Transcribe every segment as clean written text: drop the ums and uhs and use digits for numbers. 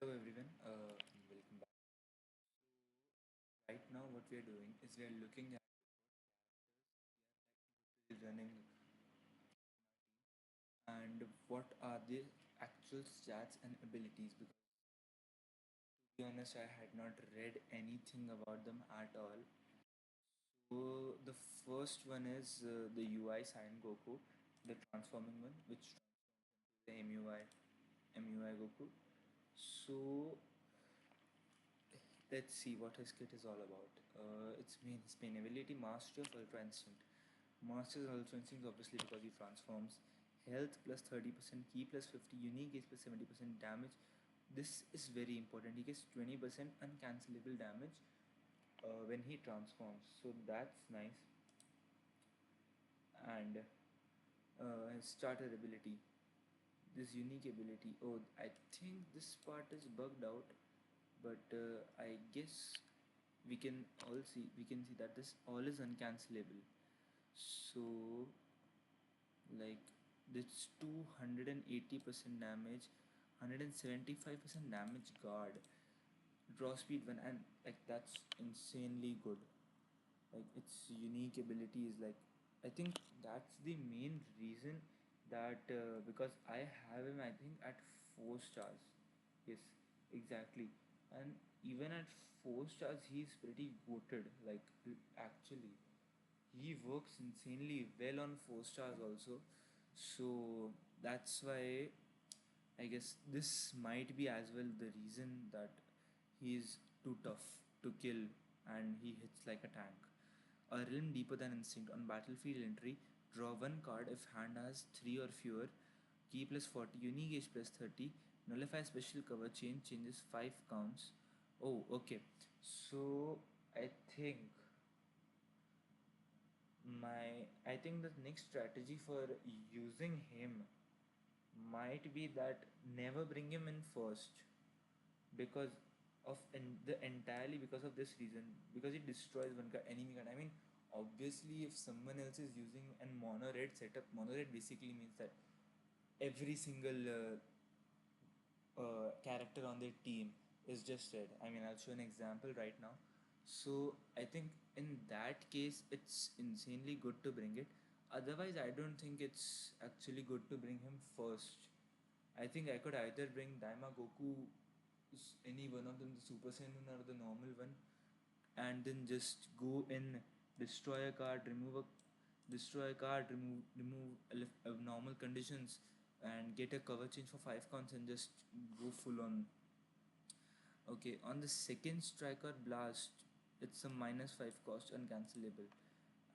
Everyone, welcome back. Right now, what we are doing is we are looking at what characters we are running and what are the actual stats and abilities. Because to be honest, I had not read anything about them at all. So the first one is the UI Sign Goku, the transforming one, which transforms into the MUI Goku. So let's see what his kit is all about. Its main ability, Mastery of Ultra Instinct. Masters Ultra Instinct obviously because he transforms. Health plus 30%, Ki plus 50, Unique Gauge plus 70% damage. This is very important. He gets 20% uncancelable damage when he transforms. So that's nice. And his starter ability. This unique ability. Oh, I think this part is bugged out, but I guess we can see that this all is uncancelable. So like this 280% damage, 175% damage guard, draw speed 1, and like that's insanely good. Like its unique ability is like, I think that's the main reason that because I have him, I think at 4 stars. Yes, exactly. And even at 4 stars he's pretty goated, like actually he works insanely well on 4 stars also. So that's why I guess this might be as well the reason that he is too tough to kill and he hits like a tank. A realm deeper than instinct. On battlefield entry, draw one card if hand has 3 or fewer. Key plus 40, unique age plus 30. Nullify special cover, changes 5 counts. Oh, okay. So I think I think the next strategy for using him might be that never bring him in first, because of the entirely because of this reason, because it destroys one card, enemy card. I mean, obviously if someone else is using an mono red setup, mono red basically means that every single character on their team is just red. I mean, I'll show an example right now. So I think in that case it's insanely good to bring it. Otherwise I don't think it's actually good to bring him first. I think I could either bring Daima Goku, any one of them, the Super Saiyan or the normal one, and then just go in, destroy a card, remove normal conditions, and get a cover change for 5 counts and just go full on. Okay, on the second striker blast, it's a -5 cost uncancelable.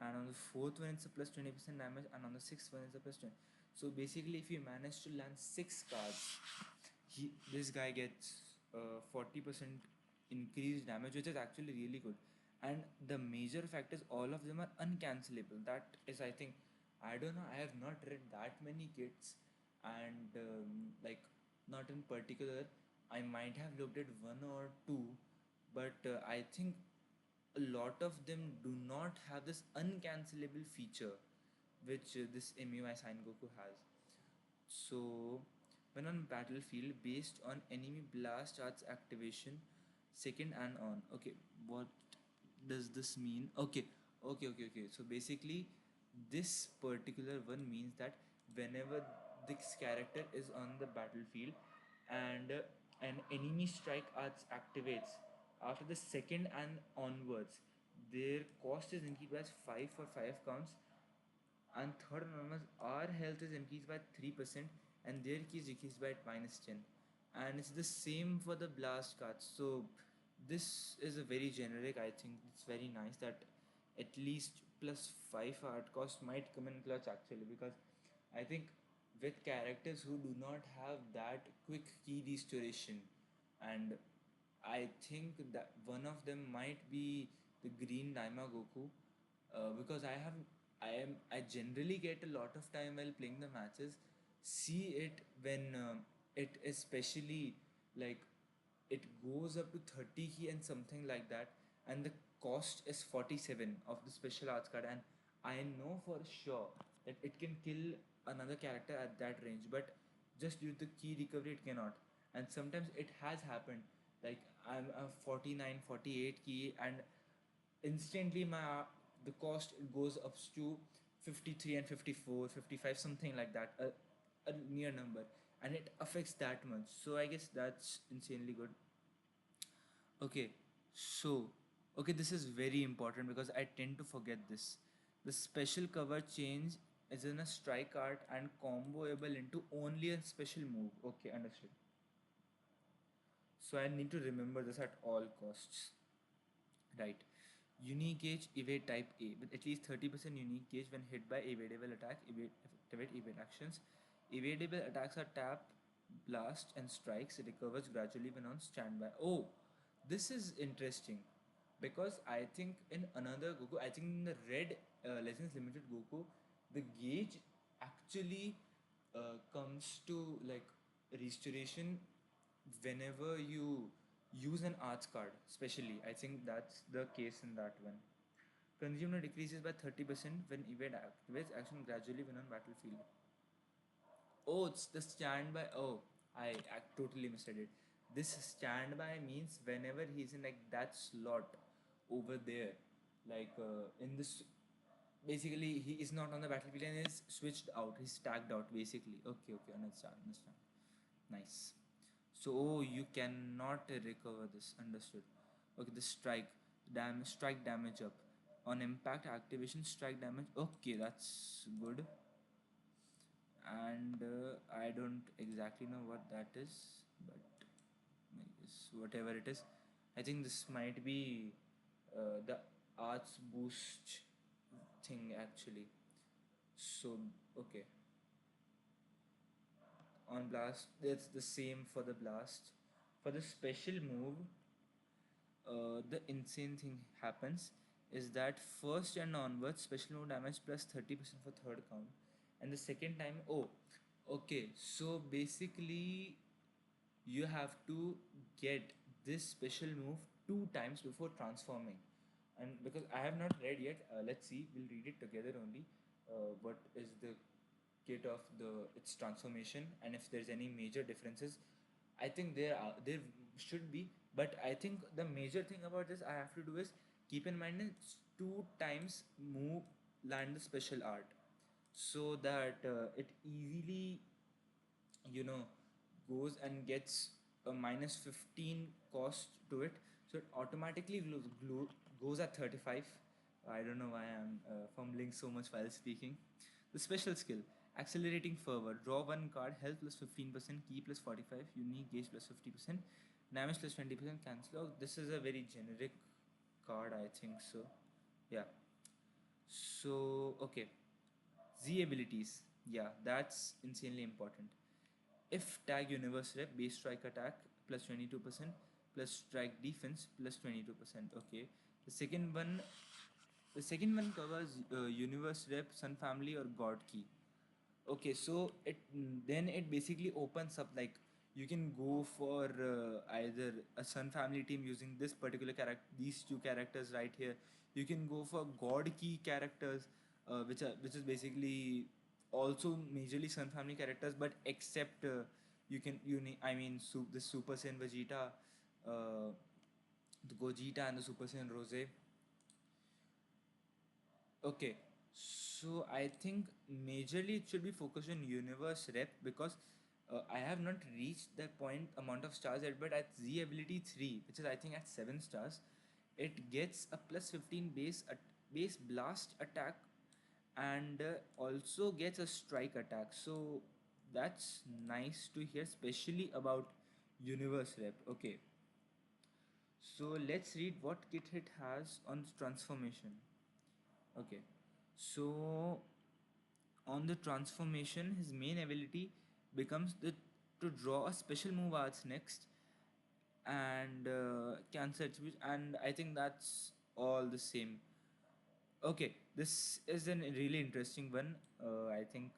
And on the fourth one, it's a plus 20% damage, and on the sixth one, it's a plus 20. So basically, if you manage to land 6 cards, this guy gets 40% increased damage, which is actually really good. And the major fact is all of them are uncancelable. That is, I think, I don't know, I have not read that many kits, and like, not in particular. I might have looked at one or two, but I think a lot of them do not have this uncancelable feature which this MUI Sign Goku has. So, when on battlefield, based on enemy blast arts activation, second and on. Okay, what does this mean? Okay. So basically, this particular one means that whenever this character is on the battlefield and an enemy strike arts activates after the second and onwards, their cost is increased by 5 for 5 counts, and third anonymous, our health is increased by 3% and their key is decreased by -10. And it's the same for the blast cards. So this is a very generic, I think it's very nice that at least +5 art cost might come in clutch actually, because I think with characters who do not have that quick key restoration, and I think that one of them might be the green Daima Goku, because I generally get a lot of time while playing the matches. See it when it especially, like, it goes up to 30 key and something like that, and the cost is 47 of the special arts card, and I know for sure that it can kill another character at that range, but just due to key recovery it cannot. and sometimes it has happened. Like I'm a 49, 48 key, and instantly the cost it goes up to 53 and 54, 55, something like that, a near number, and it affects that much. So I guess that's insanely good. Okay, so okay, this is very important because I tend to forget this. The special cover change is in a strike art and comboable into only a special move. Okay, understood. So I need to remember this at all costs. Right. Unique gauge evade type A with at least 30% unique gauge when hit by evadable attack, evade actions. Evadable attacks are tap, blast, and strikes. It recovers gradually when on standby. Oh, this is interesting because I think in another Goku, I think in the red Legends Limited Goku, the gauge actually comes to like restoration whenever you use an arts card, especially. I think that's the case in that one. Consumer decreases by 30% when evade activates action gradually when on battlefield. Oh, it's the standby. Oh, I totally misread it. This standby means whenever he's in like that slot over there, like in this, basically he is not on the battlefield and is switched out. He's tagged out basically. Okay, okay, understand, understand. Nice. So you cannot recover this. Understood. Okay, the strike damage up. On impact activation, strike damage. Okay, that's good. And I don't exactly know what that is, but I guess whatever it is, I think this might be the arts boost thing actually. So okay, on blast, it's the same for the blast. For the special move, the insane thing happens is that first and onwards special move damage plus 30% for third count, and the second time, oh, okay, so basically you have to get this special move two times before transforming. And because I have not read yet, let's see, we'll read it together only. What is the kit of the its transformation, and if there's any major differences. I think there should be, but I think the major thing about this I have to do is keep in mind it's two times move land the special art, so that it easily, you know, goes and gets a minus 15 cost to it, so it automatically goes at 35. I don't know why I'm fumbling so much while speaking. The special skill, accelerating fervor, draw one card, health plus 15%, key plus 45, unique gauge plus 50%, damage plus 20%, cancel out. This is a very generic card, I think so. Yeah. So okay, Z abilities, yeah, that's insanely important. If tag universe rep, base strike attack plus 22% plus strike defense plus 22%. Okay. The second one the second one covers universe rep, sun family or god key. Okay, so then it basically opens up, like you can go for either a sun family team using this particular character, these two characters right here. You can go for god key characters, which is basically also majorly sun family characters, but except you need, I mean, the Super Saiyan Vegeta, uh, the Gogeta and the Super Saiyan Rose. Okay, so I think majorly it should be focused on universe rep because I have not reached that point amount of stars yet, but at Z ability 3, which is I think at 7 stars, it gets a plus 15 base blast attack, and also gets a strike attack. So that's nice to hear, especially about universe rep. Okay, so let's read what kit it has on transformation. Okay, so on the transformation, his main ability becomes to draw a special move arts next, and cancel attributes, and I think that's all the same. Okay, this is a really interesting one. I think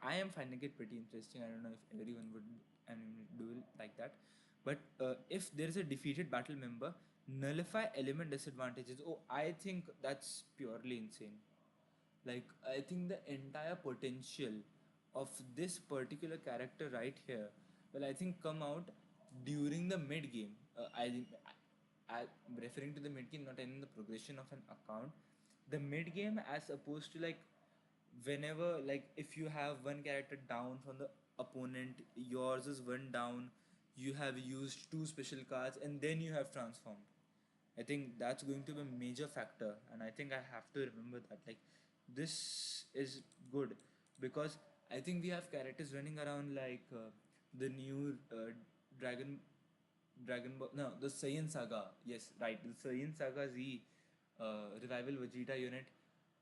I am finding it pretty interesting. I don't know if everyone would, I mean, do it like that, but if there is a defeated battle member, nullify element disadvantages. Oh, I think that's purely insane. Like, I think the entire potential of this particular character right here, Well, I think come out during the mid game. I'm referring to the mid game, not in the progression of an account. The mid game, as opposed to like whenever, like if you have one character down from the opponent, yours is one down. You have used two special cards, and then you have transformed. I think that's going to be a major factor, and I think I have to remember that. Like, this is good because I think we have characters running around like the new Dragon Ball. No, the Saiyan Saga. Yes, right. The Saiyan Saga Z revival Vegeta unit.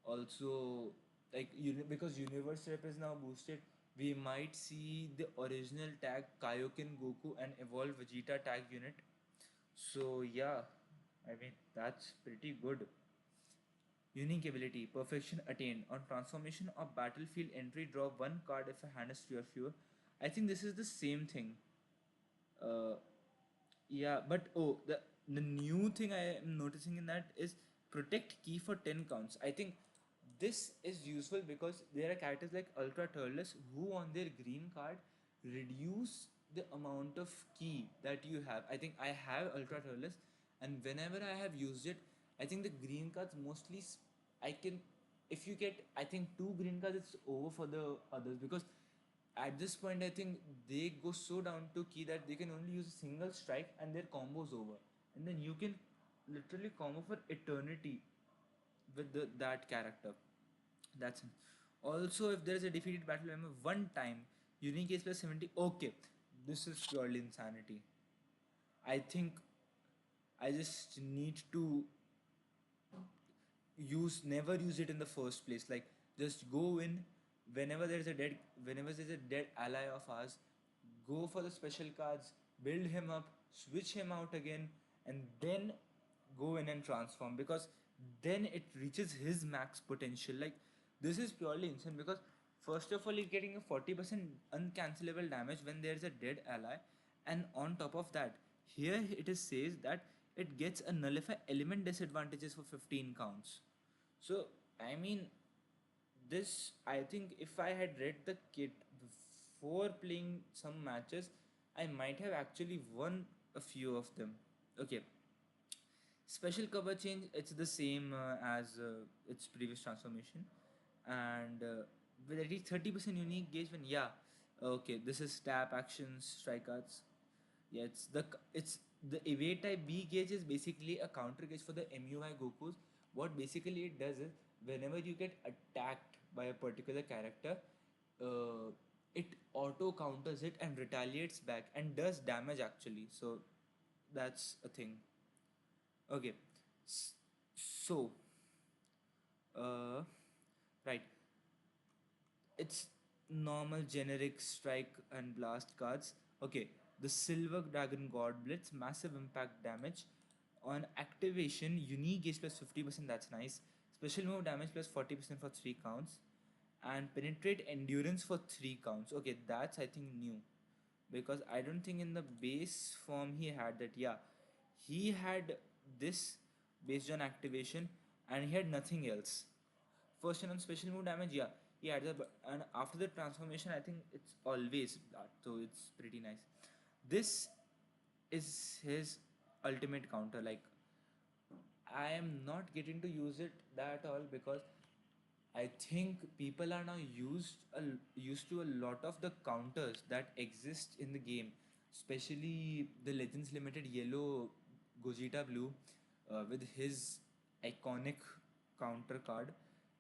Also, like because Universe Rep is now boosted, we might see the original tag Kaioken Goku and evolved Vegeta tag unit. So yeah, I mean that's pretty good. Unique ability, perfection attained. On transformation or battlefield entry, draw one card if a hand is 3 or fewer. I think this is the same thing. Uh, yeah, but oh, the new thing I am noticing in that is protect key for 10 counts. I think this is useful because there are characters like Ultra Turles who on their green card reduce the amount of key that you have. I think I have Ultra Turles, and whenever I have used it, I think the green cards mostly I can, if you get I think two green cards, it's over for the others because at this point I think they go so down to key that they can only use a single strike and their combo's over, and then you can literally combo for eternity with that character. That's it. Also, if there is a defeated battle member one time, unique case plus 70. Okay, this is purely insanity. I think I just need to never use it in the first place. Like just go in whenever there's a dead ally of ours, go for the special cards, build him up, switch him out again, and then go in and transform because then it reaches his max potential. Like this is purely insane because first of all you're getting a 40% uncancelable damage when there's a dead ally, and on top of that, here it is says that it gets a nullify element disadvantages for 15 counts. So I mean, this I think if I had read the kit before playing some matches, I might have actually won a few of them. Okay, special cover change, it's the same as its previous transformation, and with at least 30% unique engagement. Yeah, okay, this is tap actions, strike cards. Yeah, it's the evade type B gauge is basically a counter gauge for the MUI Gokus. What basically it does is whenever you get attacked by a particular character, uh, it auto counters it and retaliates back and does damage actually. So that's a thing. Okay, so uh, right, it's normal generic strike and blast cards. Okay, the Silver Dragon God Blitz, massive impact damage. On activation, unique gauge plus 50%, that's nice. Special move damage plus 40% for 3 counts. And penetrate endurance for 3 counts. Okay, that's I think new. Because I don't think in the base form he had that. Yeah, he had this based on activation and he had nothing else. First and on special move damage, yeah, he adds up, and after the transformation, I think it's always that, so it's pretty nice. This is his ultimate counter. Like I am not getting to use it that all because I think people are now used to a lot of the counters that exist in the game, especially the Legends Limited Yellow Gogeta Blue with his iconic counter card,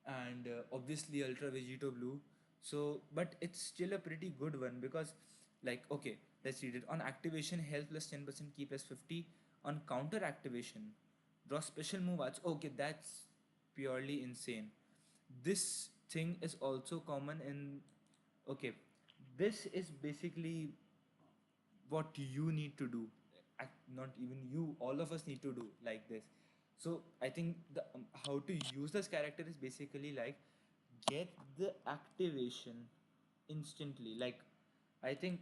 and obviously Ultra Vegito Blue. So, but it's still a pretty good one because, like, okay, let's read it. On activation, health plus 10%, key plus 50. On counter activation, draw special move arts. Okay, that's purely insane. This thing is also common in, okay, this is basically what you need to do. Not even you, all of us need to do like this. So I think the how to use this character is basically like get the activation instantly. Like I think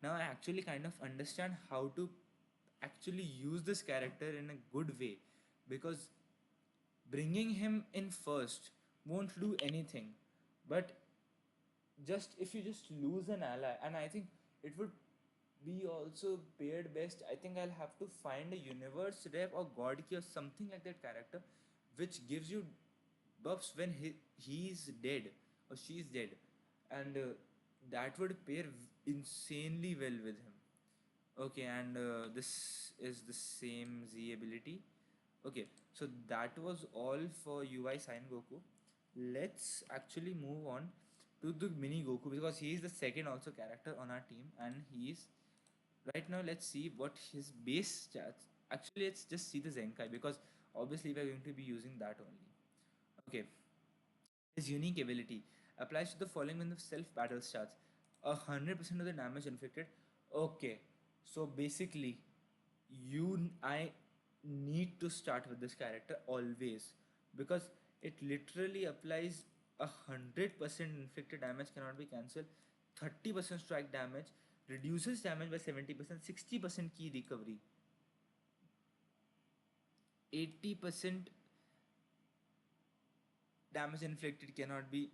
now I actually kind of understand how to actually use this character in a good way, because bringing him in first won't do anything, but just if you just lose an ally, and I think It would be also paired best. I think I'll have to find a universe rep or god key or something like that character which gives you buffs when he's dead or she's dead, and that would pair insanely well with him. Okay, and this is the same Z ability. Okay, so that was all for UI Sign Goku. Let's actually move on to the mini Goku because he is the second also character on our team, and he is right now. Let's see what his base stats. Actually, let's just see the Zenkai because obviously we're going to be using that only. Okay, his unique ability applies to the following when the self battle starts. 100% of the damage inflicted. Okay, so basically, I need to start with this character always because it literally applies 100% inflicted damage cannot be cancelled, 30% strike damage, reduces damage by 70%, 60% key recovery, 80% damage inflicted cannot be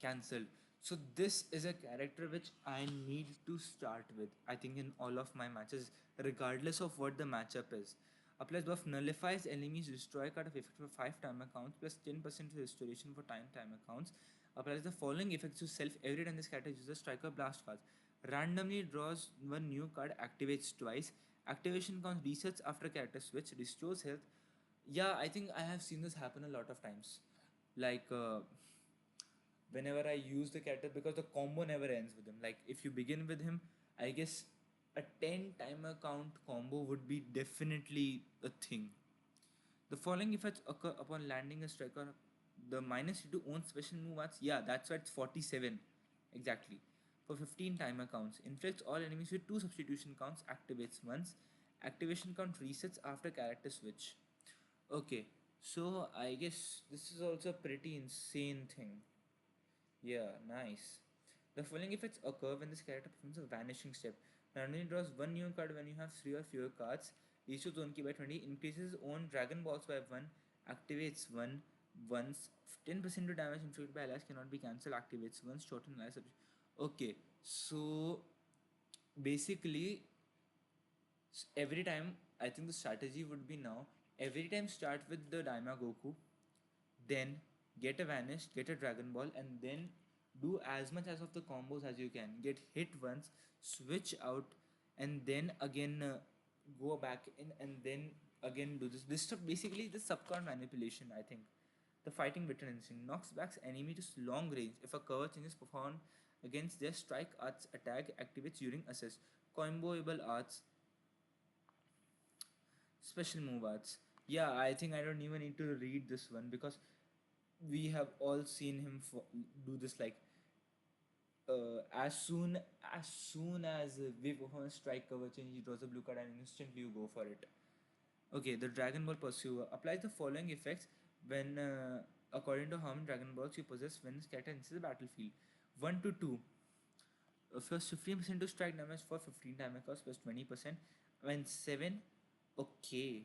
cancelled. So this is a character which I need to start with. I think in all of my matches, regardless of what the matchup is. Applies buff nullifies enemies destroy card of effect for 5 time accounts plus 10% restoration for time accounts. Applies the following effects to self every time this character uses striker blast cards. Randomly draws one new card, activates twice. Activation count resets after character switch, restores health. Yeah, I think I have seen this happen a lot of times. Like whenever I use the character because the combo never ends with him. Like if you begin with him, I guess a 10 timer count combo would be definitely a thing. The following effects occur upon landing a striker. The minus to own special move arts. Yeah, that's why it's 47. Exactly. For 15 timer counts. Inflicts all enemies with 2 substitution counts. Activates once. Activation count resets after character switch. Okay, so I guess this is also a pretty insane thing. Yeah, nice. The following effects occur when this character performs a vanishing step. Randomly draws one new card when you have 3 or fewer cards. Restores own key by 20. Increases own Dragon Balls by 1. Activates 1 once. 10% to damage inflicted by allies cannot be cancelled. Activates once. Shorten allies. Okay, so basically every time I think the strategy would be now every time start with the Daima Goku, then get a vanish, get a Dragon Ball, and then do as much as of the combos as you can. Get hit once, switch out, and then again go back in, and then again do this. This stuff basically the subcon manipulation. I think the fighting veteran instinct knocks back enemy to long range if a cover change is performed against their strike arts attack activates during assist. Comboable arts, special move arts. Yeah, I think I don't even need to read this one because we have all seen him do this. Like as soon as we perform a strike cover change, he draws a blue card and instantly you go for it. Okay, the Dragon Ball Pursuer applies the following effects when according to how many Dragon Balls you possess when this character enters the battlefield. 1 to 2, first 15% to strike damage for 15 time cost plus 20%. When 7, okay.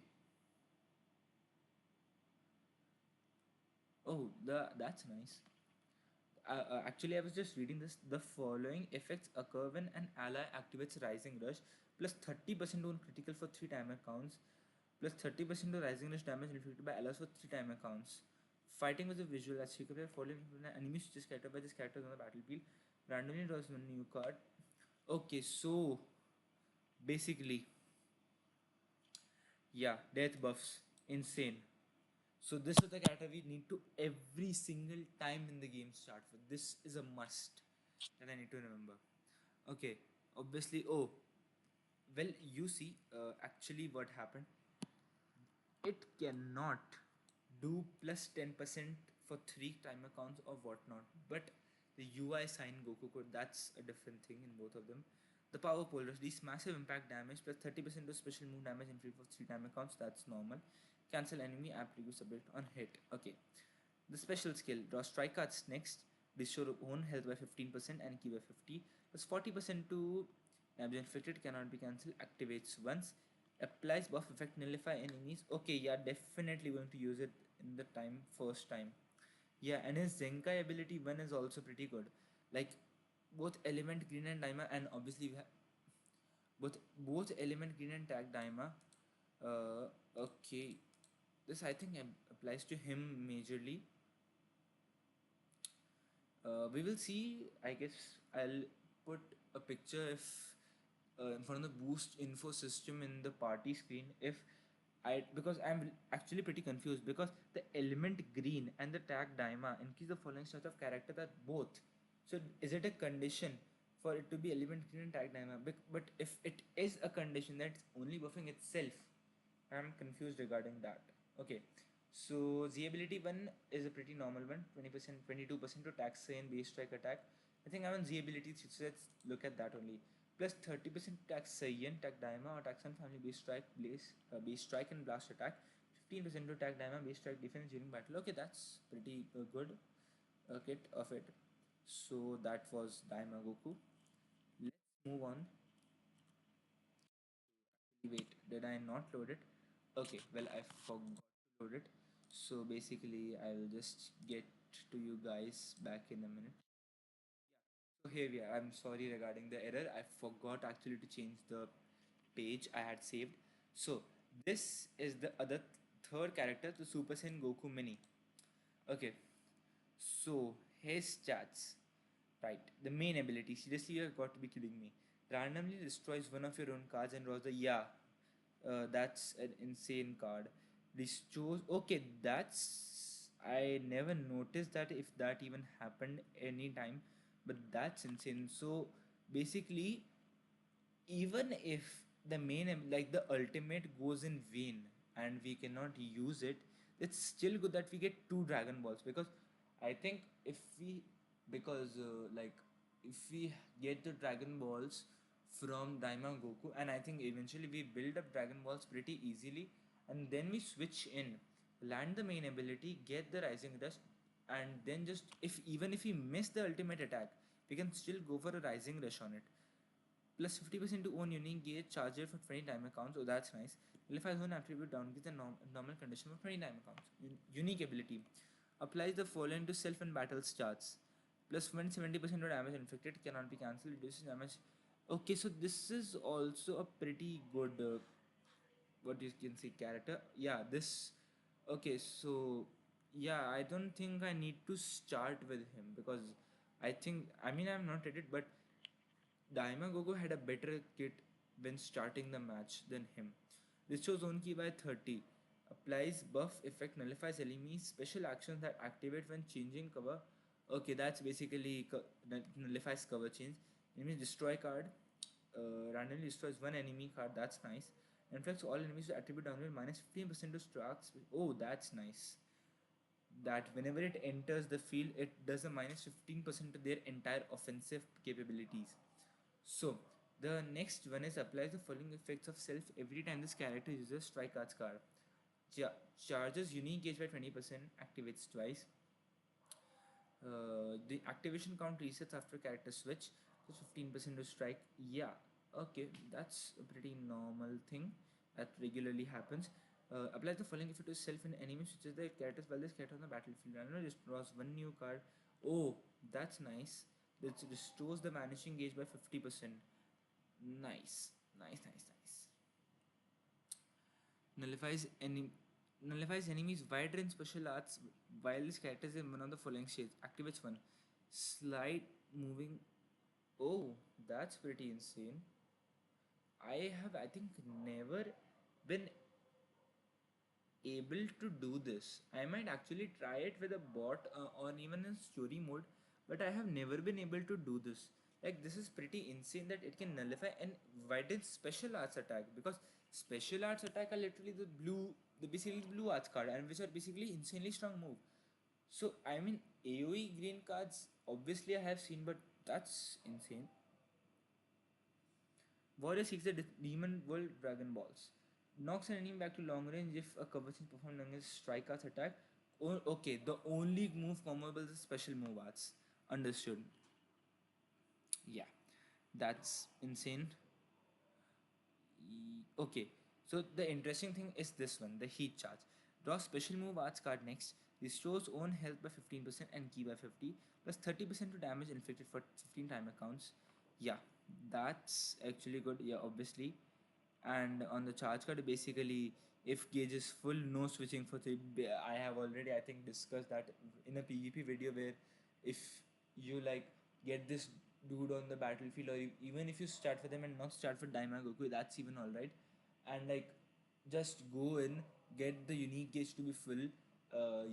Oh, that's nice. Actually, I was just reading this. The following effects occur when an ally activates Rising Rush, plus 30% on critical for 3 timer counts, plus 30% to Rising Rush damage inflicted by allies for 3 timer counts. Fighting with a visual as secret player following when an enemy switches character by this character on the battlefield, randomly draws one new card. Okay, so basically, yeah, death buffs, insane. So this is the character we need to every single time in the game start with. This is a must that I need to remember. Okay, obviously. Oh, well, you see, actually, what happened? It cannot do plus 10% for 3 timer counts or whatnot. But the UI sign Goku code, that's a different thing in both of them. The power pole these massive impact damage plus 30% to special move damage inflicted for 3 timer counts, that's normal. Cancel enemy applique subject on hit. Okay. The special skill draw strike cards next, restore own health by 15% and key by 50, plus 40% to damage inflicted cannot be cancelled, activates once, applies buff effect nullify enemies. Okay, yeah, definitely going to use it in the first time. Yeah, and his Zenkai ability 1 is also pretty good. Like both element green and Daima, and obviously we have both element green and tag Daima. Okay, this I think applies to him majorly. We will see. I guess I'll put a picture if in front of the boost info system in the party screen. If I, because I'm actually pretty confused, because the element green and the tag Daima increase the following set of character that both. So is it a condition for it to be element green and tag Daima? But if it is a condition that's only buffing itself, I'm confused regarding that. Okay, so Z ability 1 is a pretty normal one, 20%, 22% to tax say and base strike attack. I think I'm on Z ability, so let's look at that only. Plus 30% tax Saiyan, tag Daima or tax on family base strike and blast attack. 15% to tag Daima, base strike defense during battle. Okay, that's pretty good kit of it. So that was Daima Goku. Let's move on. Wait, did I not load it? Okay, well, I forgot to load it. So basically, I'll just get to you guys back in a minute. So here we are. I'm sorry regarding the error. I forgot actually to change the page I had saved. So this is the other third character, the Super Saiyan Goku Mini. Okay, so his stats. Right, the main ability. Seriously, you have got to be kidding me. Randomly destroys one of your own cards and draws the, yeah. That's an insane card. Restores. Okay, that's. I never noticed that if that even happened anytime, but that's insane. So basically, even if the main like the ultimate goes in vain and we cannot use it, it's still good that we get two Dragon Balls, because I think if we, because like if we get the Dragon Balls from Daima Goku, and I think eventually we build up Dragon Balls pretty easily, and then we switch in, land the main ability, get the Rising Rush, and then just, if even if we miss the ultimate attack, we can still go for a Rising Rush on it. Plus 50% to own unique gauge charger for 20 time accounts. Oh, that's nice. Nullifies one attribute down with the normal condition for 20 time accounts. Unique ability. Applies the following to self and battle charts. Plus 170% of damage inflicted cannot be cancelled. Reduces damage. Okay, so this is also a pretty good, what you can say, character. Yeah, this. Okay, so yeah, I don't think I need to start with him, because I think, I mean, I'm not read it, but Daima Gogo had a better kit when starting the match than him. Restores own key by 30. Applies buff effect, nullifies enemies, special actions that activate when changing cover. Okay, that's basically nullifies cover change. Enemies destroy card. Randomly destroys one enemy card. That's nice. Inflicts all enemies to attribute downgrade minus 15% to strikes. Oh, that's nice. That whenever it enters the field, it does a minus 15% to their entire offensive capabilities. So the next one is applies the following effects of self every time this character uses strike arts card. Charges unique gauge by 20%, activates twice. The activation count resets after character switch, so 15% to strike. Yeah, okay, that's a pretty normal thing that regularly happens. Applies the following effect to self and enemy switches the characters while this character on the battlefield. I don't know, just draws one new card. Oh, that's nice. It restores the vanishing gauge by 50%. Nice, nice, nice, nice. Nullifies any nullifies enemies wide range special arts while this character is in one of the following states. Activates one. Slide moving. Oh, that's pretty insane. I think never been able to do this. I might actually try it with a bot or even in story mode, but I have never been able to do this. Like, this is pretty insane that it can nullify and widen special arts attack, because special arts attack are literally the basically blue arts card, and which are basically insanely strong move. So I mean, AOE green cards obviously I have seen, but that's insane. Warrior seeks the Demon World Dragon Balls. Knocks an enemy back to long range if a cover is performed against strike arts attack. Oh, okay, the only move combinable is special move arts. Understood. Yeah, that's insane. Okay, so the interesting thing is this one, the heat charge. Draw special move arts card next. Restores own health by 15% and key by 50. plus 30% to damage inflicted for 15 timer counts. Yeah, that's actually good. Yeah, obviously. And on the charge card, basically, if gauge is full, no switching for three. I have already, I think, discussed that in a PvP video, where if you like get this dude on the battlefield, or even if you start for them and not start for Daima Goku, that's even alright. And like, just go in, get the unique gauge to be full,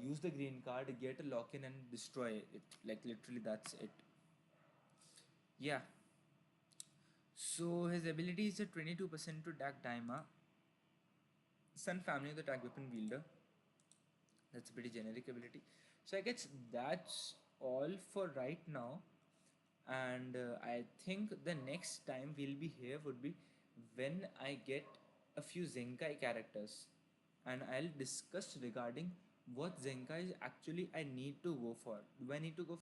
use the green card, get a lock in, and destroy it. Like, literally, that's it. Yeah. So his ability is a 22% to attack Daima, Sun family of the tag weapon wielder. That's a pretty generic ability. So I guess that's all for right now. And I think the next time we'll be here would be when I get a few Zenkai characters, and I'll discuss regarding what Zenkai actually I need to go for. Do I need to go